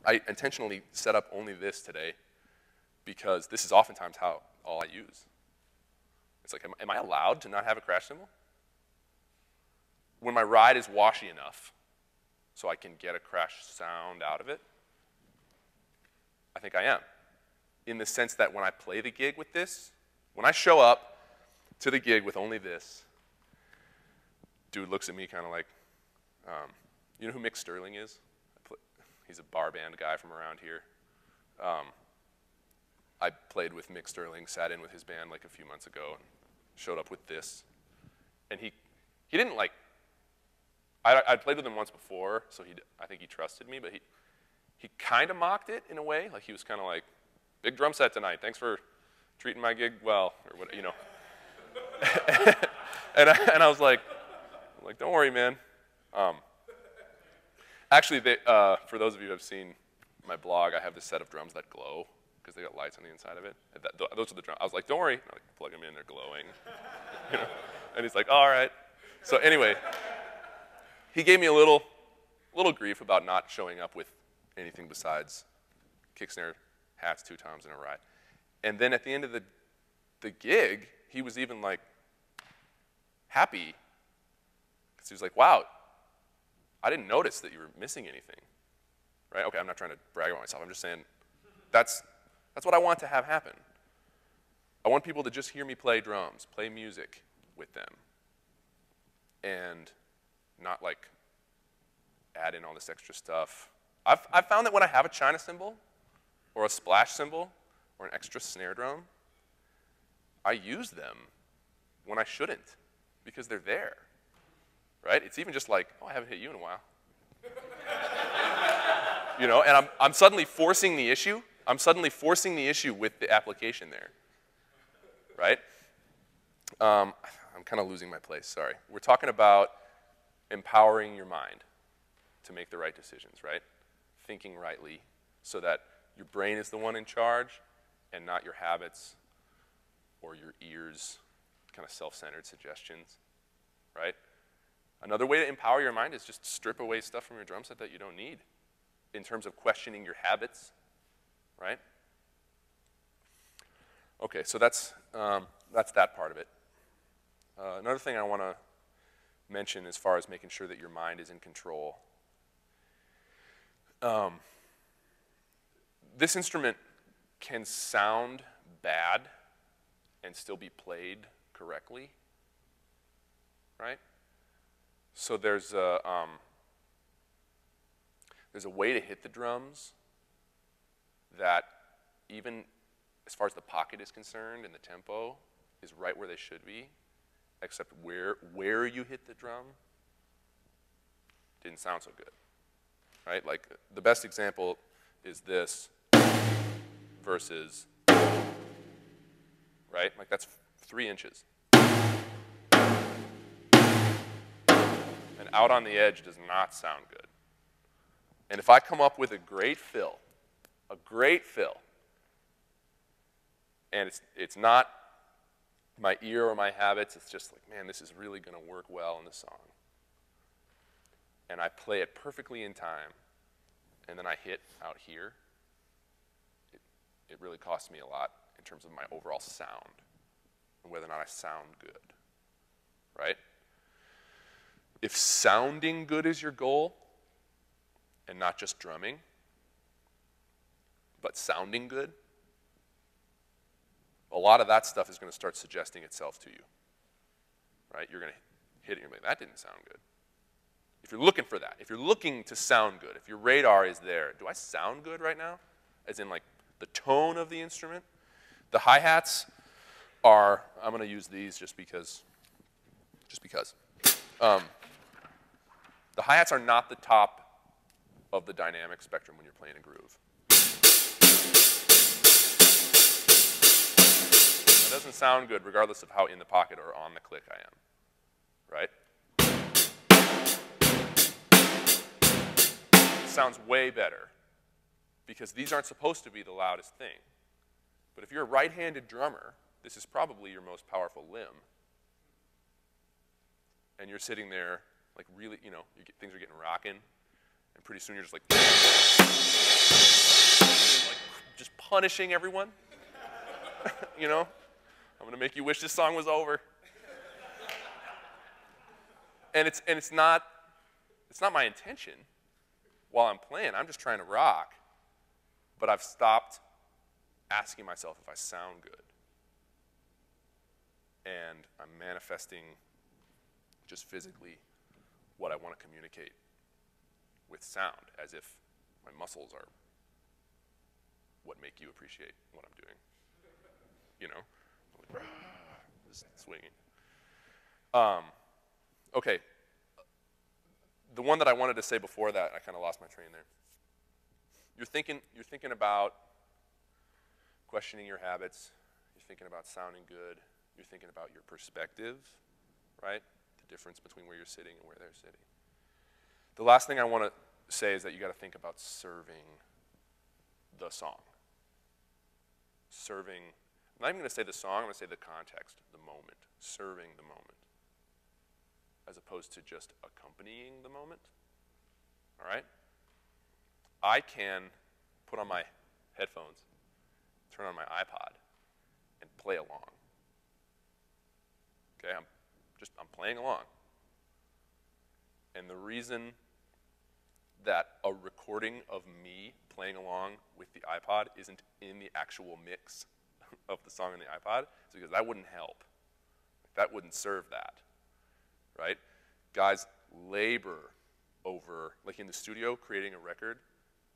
I intentionally set up only this today because this is oftentimes all I use. It's like, am I allowed to not have a crash cymbal? When my ride is washy enough so I can get a crash sound out of it, I think I am. In the sense that when I play the gig with this, when I show up to the gig with only this, dude looks at me kind of like, you know who Mick Sterling is? He's a bar band guy from around here. I played with Mick Sterling, sat in with his band like a few months ago, and showed up with this. And he didn't like, I'd played with him once before, so I think he trusted me, but he kind of mocked it in a way. Like he was kind of like, big drum set tonight, thanks for treating my gig well, or what, you know. and I was like, don't worry, man. Actually, for those of you who have seen my blog, I have this set of drums that glow because they got lights on the inside of it. Those are the drums. I was like, don't worry. I plug them in, they're glowing. You know? And he's like, all right. So anyway, he gave me a little grief about not showing up with anything besides kick snare, hats, 2 toms, and a ride. And then at the end of the gig, he was even like happy because he was like, wow, I didn't notice that you were missing anything, right? Okay, I'm not trying to brag about myself. I'm just saying that's what I want to have happen. I want people to just hear me play drums, play music with them, and not like add in all this extra stuff. I've found that when I have a China cymbal or a splash cymbal or an extra snare drum, I use them when I shouldn't because they're there. Right? It's even just like, oh, I haven't hit you in a while. You know, and I'm suddenly forcing the issue. I'm suddenly forcing the issue with the application there. Right? I'm kind of losing my place, sorry. We're talking about empowering your mind to make the right decisions, right? Thinking rightly so that your brain is the one in charge and not your habits or your ears, kind of self-centered suggestions, right? Another way to empower your mind is just strip away stuff from your drum set that you don't need in terms of questioning your habits, right? Okay, so that's that part of it. Another thing I want to mention as far as making sure that your mind is in control. This instrument can sound bad and still be played correctly, right? So there's a way to hit the drums that even as far as the pocket is concerned and the tempo is right where they should be, except where you hit the drum didn't sound so good, right? Like the best example is this versus, right? Like that's 3 inches. And out on the edge does not sound good. And if I come up with a great fill, and it's not my ear or my habits, it's just like, man, this is really going to work well in the song. And I play it perfectly in time, and then I hit out here, it really costs me a lot in terms of my overall sound and whether or not I sound good, right? If sounding good is your goal, and not just drumming, but sounding good, a lot of that stuff is going to start suggesting itself to you, right? You're going to hit it and you're like, that didn't sound good. If you're looking for that, if you're looking to sound good, if your radar is there, do I sound good right now? As in like the tone of the instrument? The hi-hats are, I'm going to use these just because. The hi-hats are not the top of the dynamic spectrum when you're playing a groove. It doesn't sound good regardless of how in the pocket or on the click I am, right? It sounds way better because these aren't supposed to be the loudest thing. But if you're a right-handed drummer, this is probably your most powerful limb. And you're sitting there like really, you know, things are getting rocking, and pretty soon you're just like, punishing everyone. You know? I'm going to make you wish this song was over. And it's not my intention while I'm playing. I'm just trying to rock. But I've stopped asking myself if I sound good. And I'm manifesting just physically what I want to communicate with sound, as if my muscles are what make you appreciate what I'm doing. You know? Just swinging. Okay. The one that I wanted to say before that, I kind of lost my train there. You're thinking about questioning your habits. You're thinking about sounding good. You're thinking about your perspective, right? The difference between where you're sitting and where they're sitting. The last thing I want to say is that you got to think about serving the song. Serving, I'm not even going to say the song, I'm going to say the context, the moment. Serving the moment. As opposed to just accompanying the moment. All right? I can put on my headphones, turn on my iPod, and play along. Okay, I'm playing along. And the reason that a recording of me playing along with the iPod isn't in the actual mix of the song on the iPod is because that wouldn't help. That wouldn't serve that, right? Guys labor over, like in the studio, creating a record,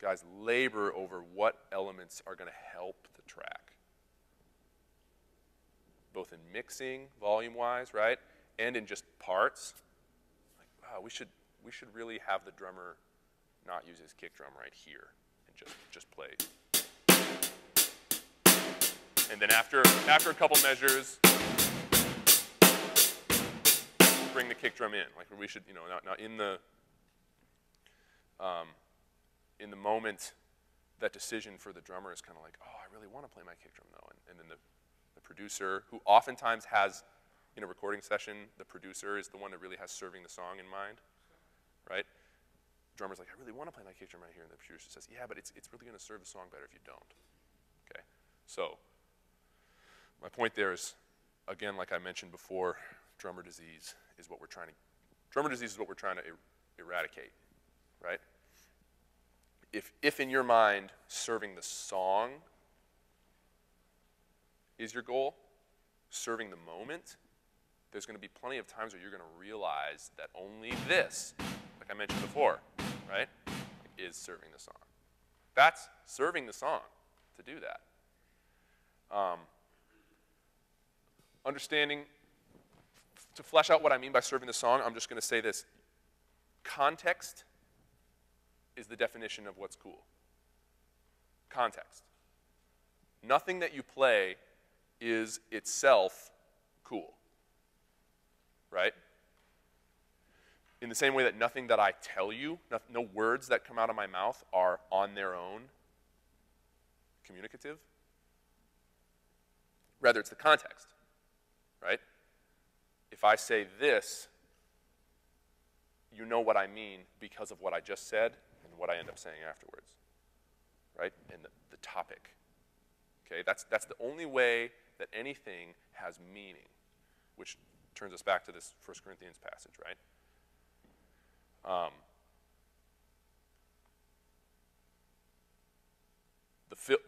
guys labor over what elements are going to help the track. Both in mixing, volume-wise, right? And in just parts. Like, wow, we should really have the drummer not use his kick drum right here and just play. And then after a couple measures, bring the kick drum in. Like we should, you know, now in the moment, that decision for the drummer is kind of like, oh, I really want to play my kick drum though. And then the producer, who oftentimes has, in a recording session, the producer is the one that really has serving the song in mind, right? The drummer's like, I really want to play my kick drum right here. And the producer says, yeah, but it's really going to serve the song better if you don't. Okay? So, my point there is, again, like I mentioned before, drummer disease is what we're trying to eradicate, right? If in your mind serving the song is your goal, serving the moment, there's going to be plenty of times where you're going to realize that only this, like I mentioned before, right, is serving the song. That's serving the song to do that. Understanding, to flesh out what I mean by serving the song, I'm just going to say this. Context is the definition of what's cool. Context. Nothing that you play is itself cool, right? In the same way that nothing that I tell you, no words that come out of my mouth are on their own communicative. Rather, it's the context, right? If I say this, you know what I mean because of what I just said and what I end up saying afterwards, right? And the topic, okay? That's the only way that anything has meaning, which turns us back to this 1 Corinthians passage, right?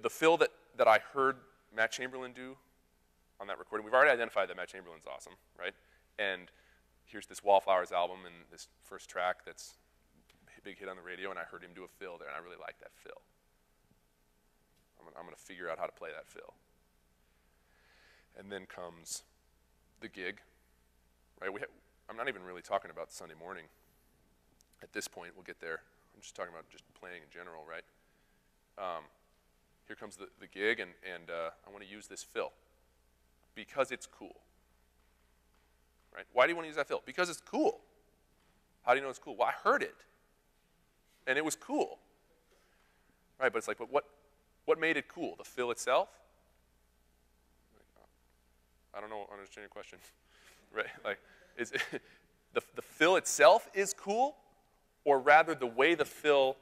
The fill that I heard Matt Chamberlain do on that recording, we've already identified that Matt Chamberlain's awesome, right? And here's this Wallflowers album and this first track that's a big hit on the radio, and I heard him do a fill there, and I really like that fill. I'm going to figure out how to play that fill. And then comes the gig, right? I'm not even really talking about Sunday morning. At this point, we'll get there. I'm just talking about just playing in general, right? Here comes the gig, and I want to use this fill because it's cool, right? Why do you want to use that fill? Because it's cool. How do you know it's cool? Well, I heard it, and it was cool, right? But it's like, but what made it cool? The fill itself? I don't understand your question, right? Like, is the fill itself is cool, or rather the way the fill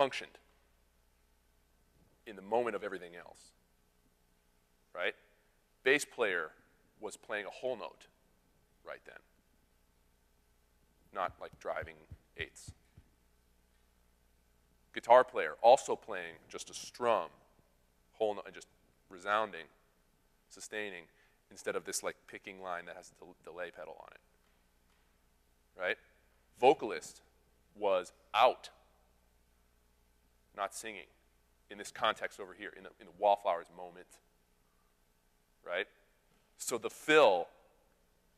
functioned in the moment of everything else, right? Bass player was playing a whole note right then, not like driving eighths. Guitar player also playing just a strum, whole note, just resounding, sustaining, instead of this like picking line that has a delay pedal on it, right? Vocalist was out, not singing, in this context over here, in the Wallflowers moment, right? So the fill,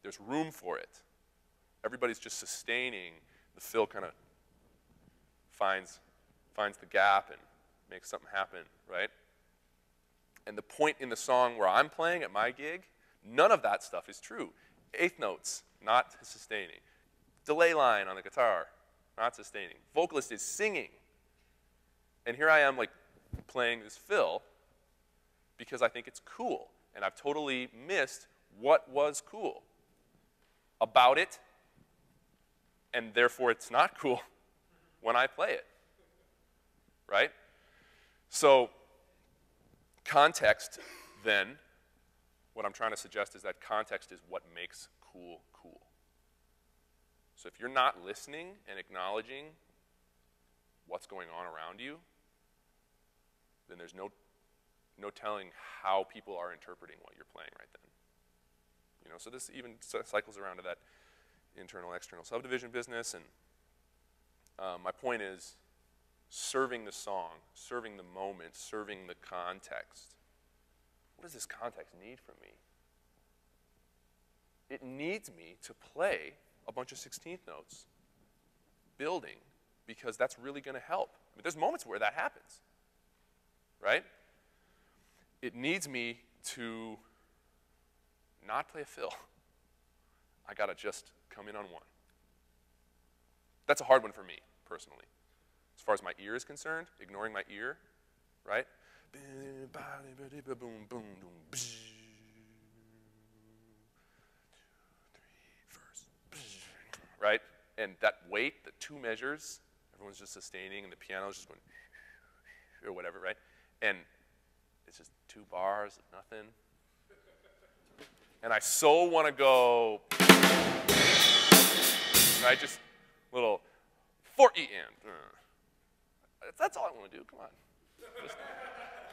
there's room for it. Everybody's just sustaining. The fill kind of finds the gap and makes something happen, right? And the point in the song where I'm playing at my gig, none of that stuff is true. Eighth notes, not sustaining. Delay line on the guitar, not sustaining. Vocalist is singing. And here I am like playing this fill because I think it's cool. And I've totally missed what was cool about it, and therefore it's not cool when I play it, right? So context, then, what I'm trying to suggest is that context is what makes cool cool. So if you're not listening and acknowledging what's going on around you, then there's no telling how people are interpreting what you're playing right then. You know, so this even cycles around to that internal-external subdivision business. And my point is serving the song, serving the moment, serving the context. What does this context need from me? It needs me to play a bunch of 16th notes, building, because that's really going to help. I mean, there's moments where that happens, right? It needs me to not play a fill. I got to just come in on one. That's a hard one for me, personally. As far as my ear is concerned, ignoring my ear, right? Right? And that weight, the two measures, everyone's just sustaining, and the piano's just going, or whatever, right? And it's just 2 bars of nothing. And I so want to go, right? Just little 4 E and. That's all I want to do, come on. Just,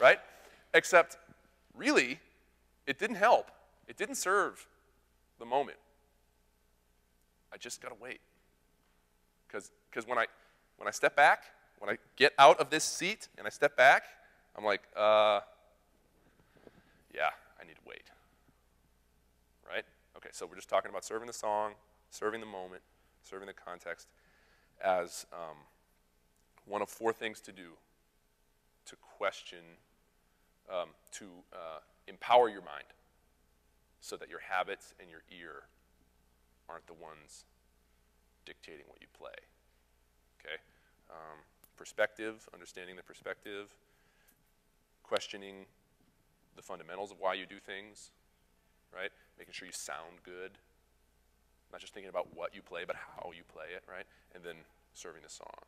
right? Except, really, it didn't help. It didn't serve the moment. I just got to wait. Because when I step back, when I get out of this seat and I step back, I'm like, yeah, I need to wait. Right? Okay, so we're just talking about serving the song, serving the moment, serving the context as one of 4 things to do to question, to empower your mind so that your habits and your ear aren't the ones dictating what you play, okay? Perspective, understanding the perspective, questioning the fundamentals of why you do things, right? Making sure you sound good, not just thinking about what you play, but how you play it, right? And then serving the song.